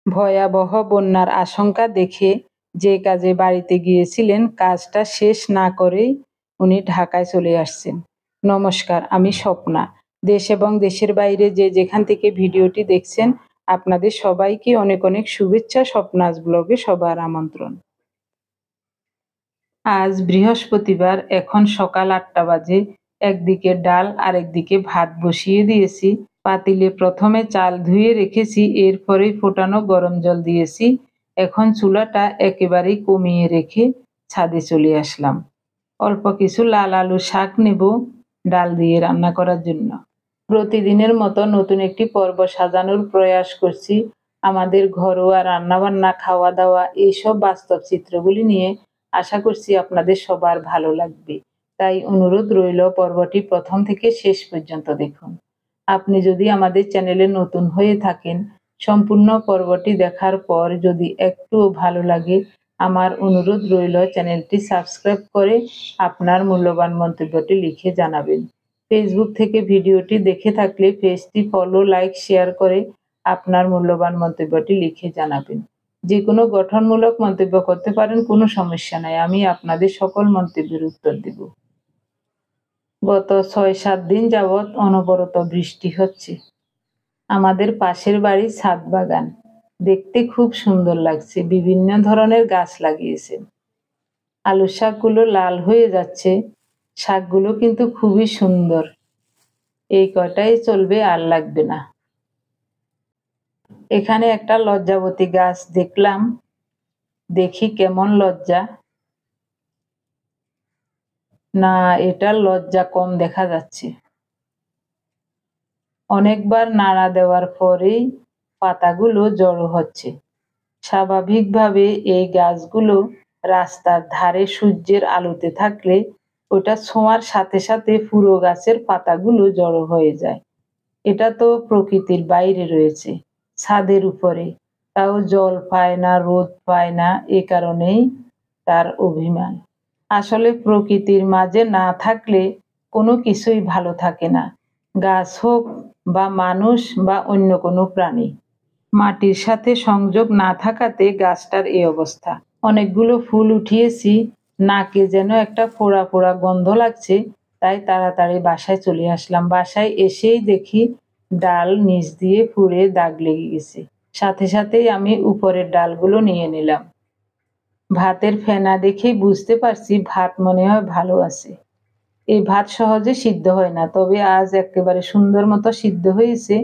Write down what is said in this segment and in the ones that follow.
ভয়াবহ বন্যার আশঙ্কা দেখে যে কাজে বাড়িতে গিয়েছিলেন কাজটা শেষ না করেই উনি ঢাকায় চলে আসছেন। নমস্কার, আমি স্বপ্না। দেশ এবং দেশের বাইরে যে যেখান থেকে ভিডিওটি দেখছেন আপনাদের সবাইকে অনেক অনেক শুভেচ্ছা। স্বপ্নাজ ব্লগে সবার আমন্ত্রণ। আজ বৃহস্পতিবার, এখন সকাল 8টা বাজে। একদিকে ডাল আর একদিকে ভাত বসিয়ে দিয়েছি। পাতিলে প্রথমে চাল ধুয়ে রেখেছি, এরপরেই ফোটানো গরম জল দিয়েছি। এখন চুলাটা একেবারেই কমিয়ে রেখে ছাদে চলে আসলাম। অল্প কিছু লাল আলু শাক নেব ডাল দিয়ে রান্না করার জন্য। প্রতিদিনের মতো নতুন একটি পর্ব সাজানোর প্রয়াস করছি। আমাদের ঘরোয়া রান্নাবান্না, খাওয়া দাওয়া, এইসব বাস্তব চিত্রগুলি নিয়ে। আশা করছি আপনাদের সবার ভালো লাগবে। তাই অনুরোধ রইল পর্বটি প্রথম থেকে শেষ পর্যন্ত দেখুন। আপনি যদি আমাদের চ্যানেলে নতুন হয়ে থাকেন, সম্পূর্ণ পর্বটি দেখার পর যদি একটুও ভালো লাগে, আমার অনুরোধ রইল চ্যানেলটি সাবস্ক্রাইব করে আপনার মূল্যবান মন্তব্যটি লিখে জানাবেন। ফেসবুক থেকে ভিডিওটি দেখে থাকলে পেজটি ফলো, লাইক, শেয়ার করে আপনার মূল্যবান মন্তব্যটি লিখে জানাবেন। যে কোনো গঠনমূলক মন্তব্য করতে পারেন, কোনো সমস্যা নাই, আমি আপনাদের সকল মন্তব্যের উত্তর দেব। গত 6-7 দিন যাবৎ অনবরত বৃষ্টি হচ্ছে। আমাদের পাশের বাড়ির ছাদ বাগান দেখতে খুব সুন্দর লাগছে। বিভিন্ন ধরনের গাছ লাগিয়েছেন। আলু শাকগুলো লাল হয়ে যাচ্ছে। শাকগুলো কিন্তু খুবই সুন্দর। এই কয়টাই চলবে, আর লাগবে না। এখানে একটা লজ্জাবতী গাছ দেখলাম, দেখি কেমন লজ্জা। না, এটা লজ্জা কম দেখা যাচ্ছে। অনেকবার নাড়া দেওয়ার পরেই পাতাগুলো জড়ো হচ্ছে। স্বাভাবিকভাবে এই গাছগুলো রাস্তার ধারে সূর্যের আলোতে থাকলে ওটা ছোঁয়ার সাথে সাথে পুরো গাছের পাতাগুলো জড়ো হয়ে যায়। এটা তো প্রকৃতির বাইরে রয়েছে, ছাদের উপরে, তাও জল পায় না, রোদ পায় না, এ কারণেই তার অভিমান। আসলে প্রকৃতির মাঝে না থাকলে কোনো কিছুই ভালো থাকে না, গাছ হোক বা মানুষ বা অন্য কোনো প্রাণী। মাটির সাথে সংযোগ না থাকাতে গাছটার এই অবস্থা। অনেকগুলো ফুল উঠিয়েছি, নাকে যেন একটা পোড়া পোড়া গন্ধ লাগছে, তাই তাড়াতাড়ি বাসায় চলে আসলাম। বাসায় এসেই দেখি ডাল নিচ দিয়ে পুড়ে দাগ লেগে গেছে। সাথে সাথেই আমি উপরের ডালগুলো নিয়ে নিলাম। ভাতের ফেনা দেখেই বুঝতে পারছি ভাত মনে হয় ভালো আছে। এই ভাত সহজে সিদ্ধ হয় না, তবে আজ একেবারে সুন্দর মতো সিদ্ধ হয়েছে।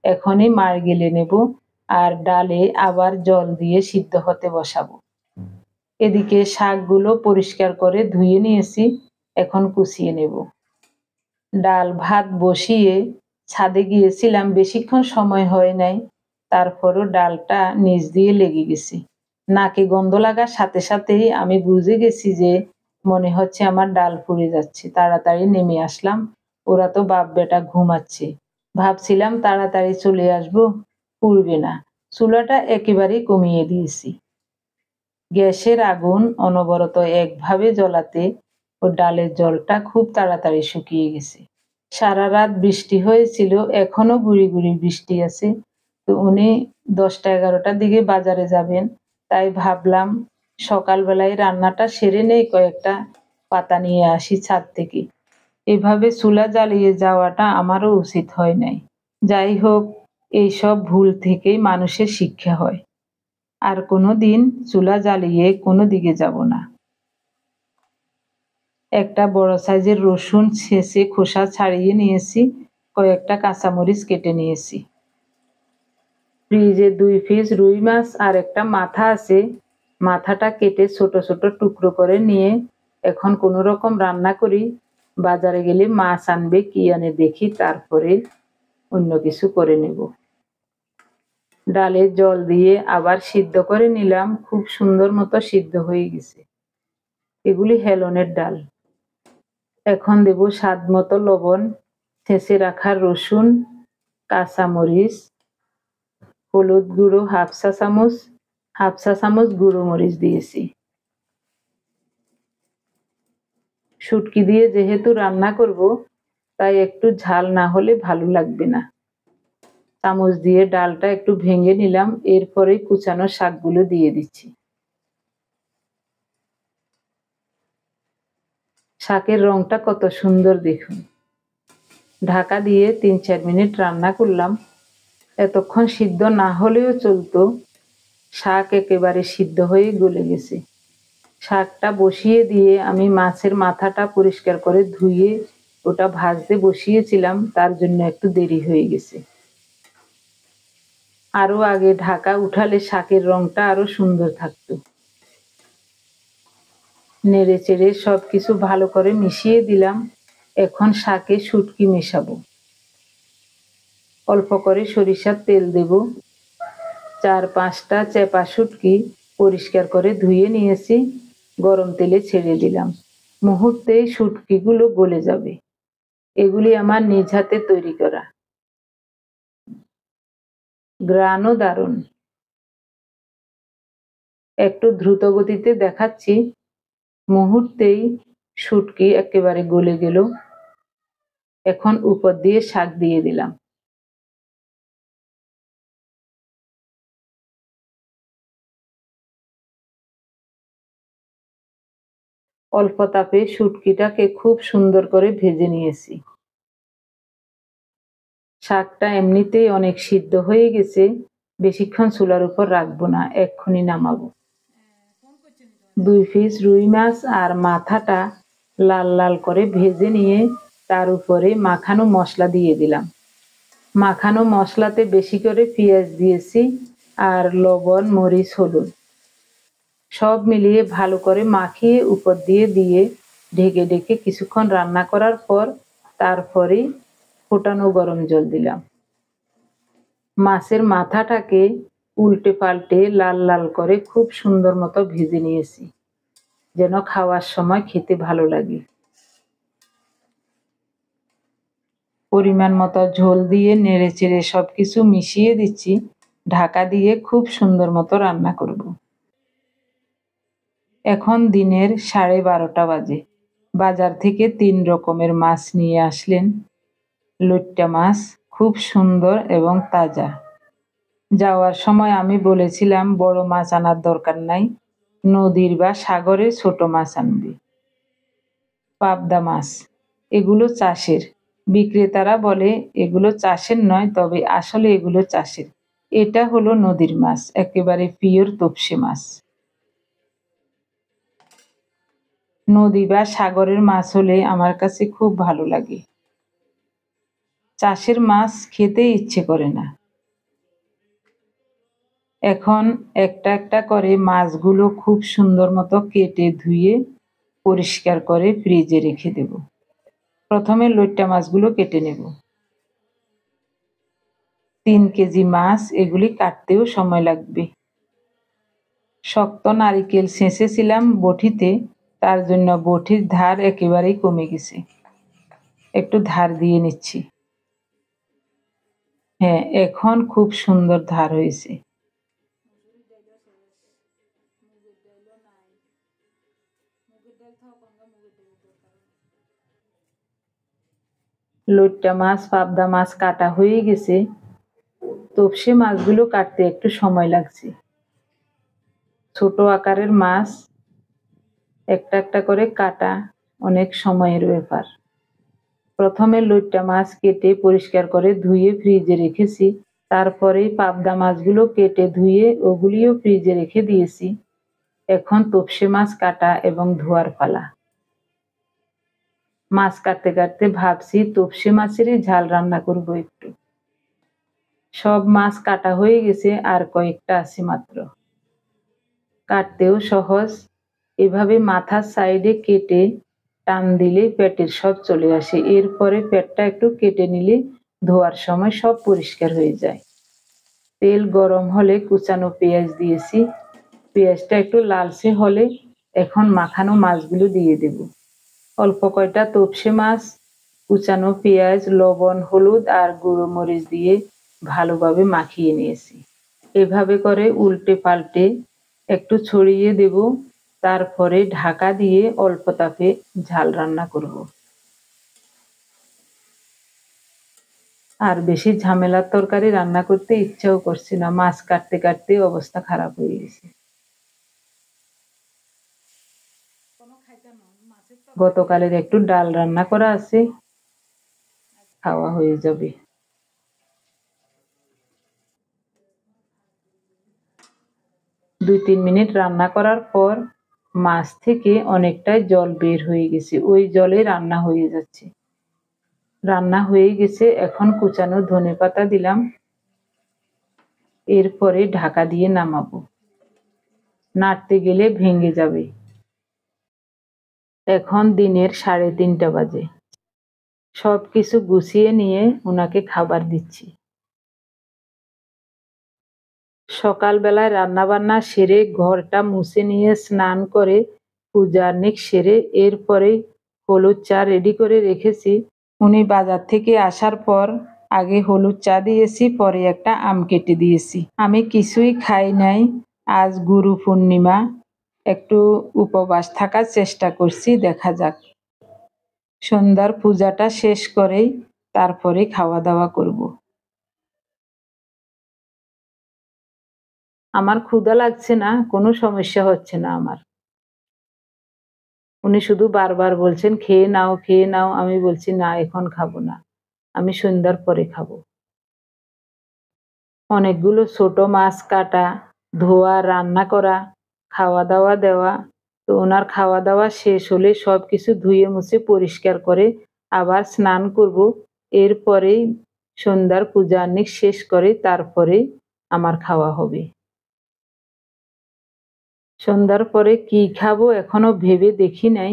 এখনই মাড় গেলে নেব আর ডালে আবার জল দিয়ে সিদ্ধ হতে বসাবো। এদিকে শাকগুলো পরিষ্কার করে ধুয়ে নিয়েছি, এখন কুচিয়ে নেব। ডাল ভাত বসিয়ে ছাদে গিয়েছিলাম, বেশিক্ষণ সময় হয় নাই, তারপরও ডালটা নিচ দিয়ে লেগে গেছে। নাকে গন্ধ লাগার সাথে সাথেই আমি বুঝে গেছি যে মনে হচ্ছে আমার ডাল পুড়ে যাচ্ছে। তাড়াতাড়ি নেমে আসলাম। ওরা তো বাপ বেটা ঘুমাচ্ছে। ভাবছিলাম তাড়াতাড়ি চলে আসবো, পুড়বে না। চুলাটা একেবারেই কমিয়ে দিয়েছি। গ্যাসের আগুন অনবরত একভাবে জ্বলাতে ও ডালের জলটা খুব তাড়াতাড়ি শুকিয়ে গেছে। সারা রাত বৃষ্টি হয়েছিল, এখনো গুড়ি গুড়ি বৃষ্টি আছে। তো উনি 10টা-11টার দিকে বাজারে যাবেন, তাই ভাবলাম সকালবেলায় রান্নাটা সেরে নেই, কয়েকটা পাতা নিয়ে আসি ছাদ থেকে। এভাবে চুলা জ্বালিয়ে যাওয়াটা আমারও উচিত হয় নাই। যাই হোক, এইসব ভুল থেকেই মানুষের শিক্ষা হয়। আর কোনোদিন চুলা জ্বালিয়ে কোনো দিকে যাব না। একটা বড় সাইজের রসুন ছেঁচে খোসা ছাড়িয়ে নিয়েছি, কয়েকটা কাঁচামরিচ কেটে নিয়েছি। ফ্রিজে 2 পিস রুই মাছ আর একটা মাথা আছে, মাথাটা কেটে ছোট ছোট টুকরো করে নিয়ে এখন কোনো রকম রান্না করি। বাজারে গেলে মাছ আনবে, কি আনে দেখি, তারপরে অন্য কিছু করে নেব। ডালে জল দিয়ে আবার সিদ্ধ করে নিলাম, খুব সুন্দর মতো সিদ্ধ হয়ে গেছে। এগুলি হেলনের ডাল। এখন দেব স্বাদ মতো লবণ, ছেঁচে রাখা রসুন, কাঁচামরিচ, হলুদ গুঁড়ো হাফ চা চামচ গুঁড়ো মরিচ দিয়েছি। শুটকি দিয়ে যেহেতু রান্না করব, তাই একটু ঝাল না হলে ভালো লাগবে না। চামচ দিয়ে ডালটা একটু ভেঙে নিলাম, এরপরে কুচানো শাকগুলো দিয়ে দিচ্ছি। শাকের রংটা কত সুন্দর দেখুন। ঢাকা দিয়ে ৩-৪ মিনিট রান্না করলাম। এতক্ষণ সিদ্ধ না হলেও চলতো, শাক একেবারে সিদ্ধ হয়ে গলে গেছে। শাকটা বসিয়ে দিয়ে আমি মাছের মাথাটা পরিষ্কার করে ধুয়ে ওটা ভাজতে বসিয়েছিলাম, তার জন্য একটু দেরি হয়ে গেছে। আরো আগে ঢাকা উঠালে শাকের রংটা আরো সুন্দর থাকতো। নেড়ে চেড়ে সবকিছু ভালো করে মিশিয়ে দিলাম। এখন শাকে শুটকি মেশাবো। অল্প করে সরিষার তেল দেব। ৪-৫টা চেপা শুটকি পরিষ্কার করে ধুয়ে নিয়েছি, গরম তেলে ছেড়ে দিলাম। মুহূর্তেই শুটকিগুলো গলে যাবে। এগুলি আমার নিজ হাতে তৈরি করা। ঘ্রাণও দারুণ। একটু দ্রুত গতিতে দেখাচ্ছি, মুহূর্তেই শুটকি একেবারে গলে গেল। এখন উপর দিয়ে শাক দিয়ে দিলাম। অল্প তাপে শুটকিটাকে খুব সুন্দর করে ভেজে নিয়েছি। শাকটা এমনিতেই অনেক সিদ্ধ হয়ে গেছে, বেশিক্ষণ চুলার উপর রাখবো না, এক্ষুনি নামাবো। 2 পিস রুই মাছ আর মাথাটা লাল লাল করে ভেজে নিয়ে তার উপরে মাখানো মশলা দিয়ে দিলাম। মাখানো মশলাতে বেশি করে পেঁয়াজ দিয়েছি আর লবণ, মরিচ, হলুদ সব মিলিয়ে ভালো করে মাখিয়ে উপর দিয়ে ঢেকে ঢেকে কিছুক্ষণ রান্না করার পর তারপরে ফোটানো গরম জল দিলাম। মাছের মাথাটাকে উল্টে পাল্টে লাল লাল করে খুব সুন্দর মতো ভেজে নিয়েছি, যেন খাওয়ার সময় খেতে ভালো লাগে। পরিমাণ মতো ঝোল দিয়ে নেড়ে চেড়ে সবকিছু মিশিয়ে দিচ্ছি। ঢাকা দিয়ে খুব সুন্দর মতো রান্না করব। এখন দিনের 12:30 বাজে। বাজার থেকে 3 রকমের মাছ নিয়ে আসলেন। লইট্টা মাছ খুব সুন্দর এবং তাজা। যাওয়ার সময় আমি বলেছিলাম বড় মাছ আনার দরকার নাই, নদীর বা সাগরের ছোট মাছ আনবে। পাবদা মাছ, এগুলো চাষের। বিক্রেতারা বলে এগুলো চাষের নয়, তবে আসলে এগুলো চাষের। এটা হলো নদীর মাছ, একেবারে পিওর তপসে মাছ। নদী বা সাগরের মাছ হলে আমার কাছে খুব ভালো লাগে। চাষের মাছ খেতে ইচ্ছে করে না। এখন একটা একটা করে মাছগুলো খুব সুন্দর মতো কেটে ধুয়ে পরিষ্কার করে ফ্রিজে রেখে দেব। প্রথমে লইট্টা মাছগুলো কেটে নেব। 3 কেজি মাছ, এগুলি কাটতেও সময় লাগবে। শক্ত নারিকেল ছেঁচেছিলাম বটিতে, তার জন্য বটির ধার একেবারেই কমে গেছে। একটু ধার দিয়ে নিচ্ছি। হ্যাঁ, এখন খুব সুন্দর ধার হয়েছে। লইট্টা মাছ, পাবদা মাছ কাটা হয়ে গেছে। তপসে মাছগুলো কাটতে একটু সময় লাগছে। ছোট আকারের মাছ একটা একটা করে কাটা অনেক সময়ের ব্যাপার। প্রথমে লইট্টা মাছ কেটে পরিষ্কার করে ধুয়ে ফ্রিজে রেখেছি। তারপরে পাবদা মাছগুলো কেটে ধুয়ে ওগুলিও ফ্রিজে রেখে দিয়েছি। এখন তপসে মাছ কাটা এবং ধোয়ার পালা। মাছ কাটতে কাটতে ভাবছি তপসে মাছেরই ঝাল রান্না করব একটু। সব মাছ কাটা হয়ে গেছে, আর কয়েকটা আছে মাত্র। কাটতেও সহজ। এভাবে মাথার সাইডে কেটে টান দিলে পেটের সব চলে আসে। এরপরে পেটটা একটু কেটে নিলে ধোয়ার সময় সব পরিষ্কার হয়ে যায়। তেল গরম হলে কুচানো পেঁয়াজ দিয়েছি। পেঁয়াজটা একটু লালচে হলে এখন মাখানো মাছগুলো দিয়ে দেব। অল্প কয়টা তপসে মাছ, কুচানো পেঁয়াজ, লবণ, হলুদ আর গুঁড়ো মরিচ দিয়ে ভালোভাবে মাখিয়ে নিয়েছি। এভাবে করে উল্টে পাল্টে একটু ছড়িয়ে দেব। তারপরে ঢাকা দিয়ে অল্প তাপে ঝাল রান্না করব। আর বেশি ঝামেলার তরকারি রান্না করতে ইচ্ছাও করছি না, মাছ কাটতে কাটতে অবস্থা খারাপ হয়ে গেছে। গতকালের একটু ডাল রান্না করা আছে, খাওয়া হয়ে যাবে। 2-3 মিনিট রান্না করার পর মাছ থেকে অনেকটাই জল বের হয়ে গেছে, ওই জলে রান্না হয়ে যাচ্ছে। রান্না হয়ে গেছে, এখন কুচানো ধনেপাতা দিলাম, এরপরে ঢাকা দিয়ে নামাবো, নাড়তে গেলে ভেঙে যাবে। এখন দিনের 3:30 বাজে। সবকিছু গুছিয়ে নিয়ে ওনাকে খাবার দিচ্ছি। সকালবেলায় রান্নাবান্না সেরে ঘরটা মুছে নিয়ে স্নান করে পূজার্নিক সেরে এরপরে হলুদ চা রেডি করে রেখেছি। উনি বাজার থেকে আসার পর আগে হলুদ চা দিয়েছি, পরে একটা আম কেটে দিয়েছি। আমি কিছুই খাই নাই, আজ গুরু পূর্ণিমা, একটু উপবাস থাকার চেষ্টা করছি, দেখা যাক। সন্ধ্যার পূজাটা শেষ করেই তারপরে খাওয়া দাওয়া করব। আমার ক্ষুধা লাগছে না, কোনো সমস্যা হচ্ছে না আমার। উনি শুধু বারবার বলছেন খেয়ে নাও খেয়ে নাও, আমি বলছি না, এখন খাবো না, আমি সন্ধ্যার পরে খাবো। অনেকগুলো ছোট মাছ কাটা, ধোয়া, রান্না করা, খাওয়া দাওয়া দেওয়া। তো ওনার খাওয়া দাওয়া শেষ হলে সবকিছু ধুয়ে মুছে পরিষ্কার করে আবার স্নান করব। এরপরেই সন্ধ্যার পূজার্নিক শেষ করে তারপরে আমার খাওয়া হবে। সন্ধ্যার পরে কি খাবো এখনো ভেবে দেখি নাই,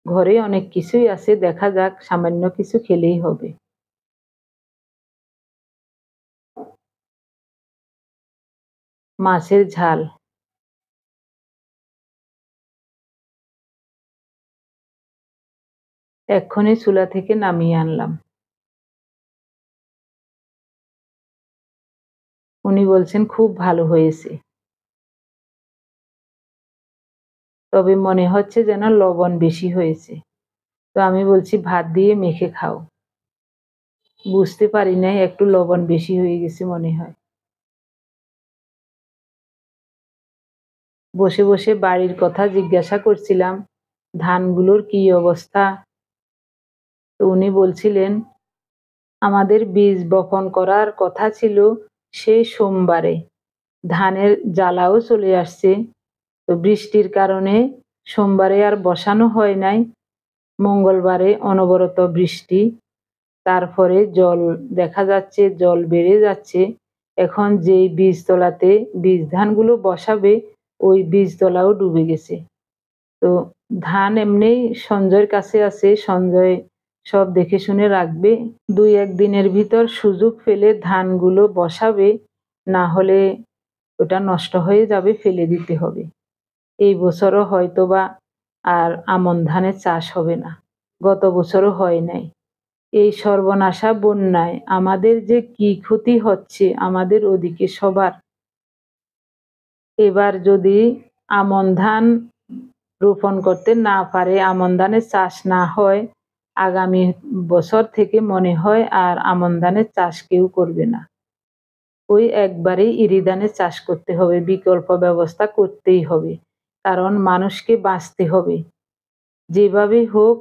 ঘরে অনেক কিছুই আছে, দেখা যাক, সামান্য কিছু খেলেই হবে। মাছের ঝাল এক্ষুনি চুলা থেকে নামিয়ে আনলাম। উনি বলছেন খুব ভালো হয়েছে, তবে মনে হচ্ছে যেন লবণ বেশি হয়েছে। তো আমি বলছি ভাত দিয়ে মেখে খাও। বুঝতে পারি নাই, একটু লবণ বেশি হয়ে গেছে মনে হয়। বসে বসে বাড়ির কথা জিজ্ঞাসা করছিলাম, ধানগুলোর কি অবস্থা। তো উনি বলছিলেন আমাদের বীজ বপন করার কথা ছিল সেই সোমবারে, ধানের জ্বালাও চলে আসছে, তো বৃষ্টির কারণে সোমবারে আর বসানো হয় নাই। মঙ্গলবারে অনবরত বৃষ্টি, তারপরে জল দেখা যাচ্ছে, জল বেড়ে যাচ্ছে। এখন যেই বীজতলাতে বীজ ধানগুলো বসাবে ওই বীজতলাও ডুবে গেছে। তো ধান এমনি সঞ্জয়ের কাছে আছে, সঞ্জয় সব দেখে শুনে রাখবে। 2-1 দিনের ভিতর সুযোগ পেলে ধানগুলো বসাবে, না হলে ওটা নষ্ট হয়ে যাবে, ফেলে দিতে হবে। এই বছরও হয়তোবা আর আমন ধানের চাষ হবে না, গত বছরও হয় নাই। এই সর্বনাশা বন্যায় আমাদের যে কি ক্ষতি হচ্ছে আমাদের ওদিকে সবার। এবার যদি আমন ধান রোপণ করতে না পারে, আমন ধানের চাষ না হয়, আগামী বছর থেকে মনে হয় আর আমন ধানের চাষ কেউ করবে না। ওই একবারেই ইরি ধানের চাষ করতে হবে, বিকল্প ব্যবস্থা করতেই হবে, কারণ মানুষকে বাঁচতে হবে। যেভাবেই হোক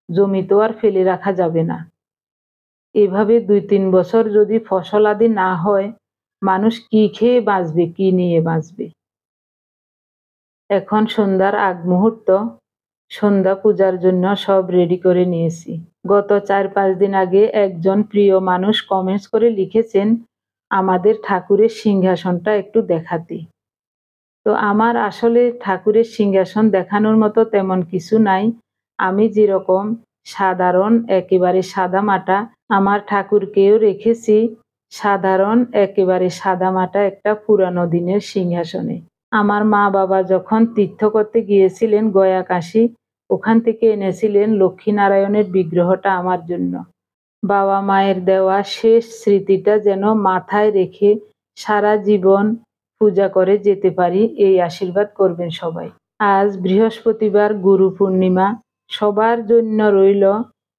জমি তো আর ফেলে রাখা যাবে না। এভাবে 2-3 বছর যদি ফসলাদি না হয়, মানুষ কি খেয়ে বাঁচবে, কি নিয়ে বাঁচবে। এখন সন্ধ্যার আগ মুহূর্ত, সন্ধ্যা পূজার জন্য সব রেডি করে নিয়েছি। গত 4-5 দিন আগে একজন প্রিয় মানুষ কমেন্টস করে লিখেছেন আমাদের ঠাকুরের সিংহাসনটা একটু দেখাতে। তো আমার আসলে ঠাকুরের সিংহাসন দেখানোর মতো তেমন কিছু নাই। আমি যেরকম সাধারণ একেবারে সাদামাটা, আমার ঠাকুরকেও রেখেছি সাধারণ একেবারে সাদামাটা একটা পুরানো দিনের সিংহাসনে। আমার মা বাবা যখন তীর্থ করতে গিয়েছিলেন গয়া কাশী, ওখান থেকে এনেছিলেন লক্ষ্মীনারায়ণের বিগ্রহটা আমার জন্য। বাবা মায়ের দেওয়া শেষ স্মৃতিটা যেন মাথায় রেখে সারা জীবন পূজা করে যেতে পারি, এই আশীর্বাদ করবেন সবাই। আজ বৃহস্পতিবার, গুরু পূর্ণিমা, সবার জন্য রইল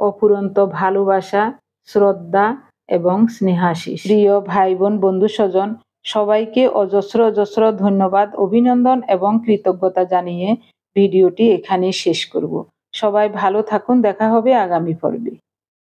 অফুরন্ত ভালোবাসা, শ্রদ্ধা এবং স্নেহাশিস। প্রিয় ভাই বোন বন্ধু স্বজন সবাইকে অজস্র অজস্র ধন্যবাদ, অভিনন্দন এবং কৃতজ্ঞতা জানিয়ে ভিডিওটি এখানেই শেষ করব। সবাই ভালো থাকুন, দেখা হবে আগামী পর্বে।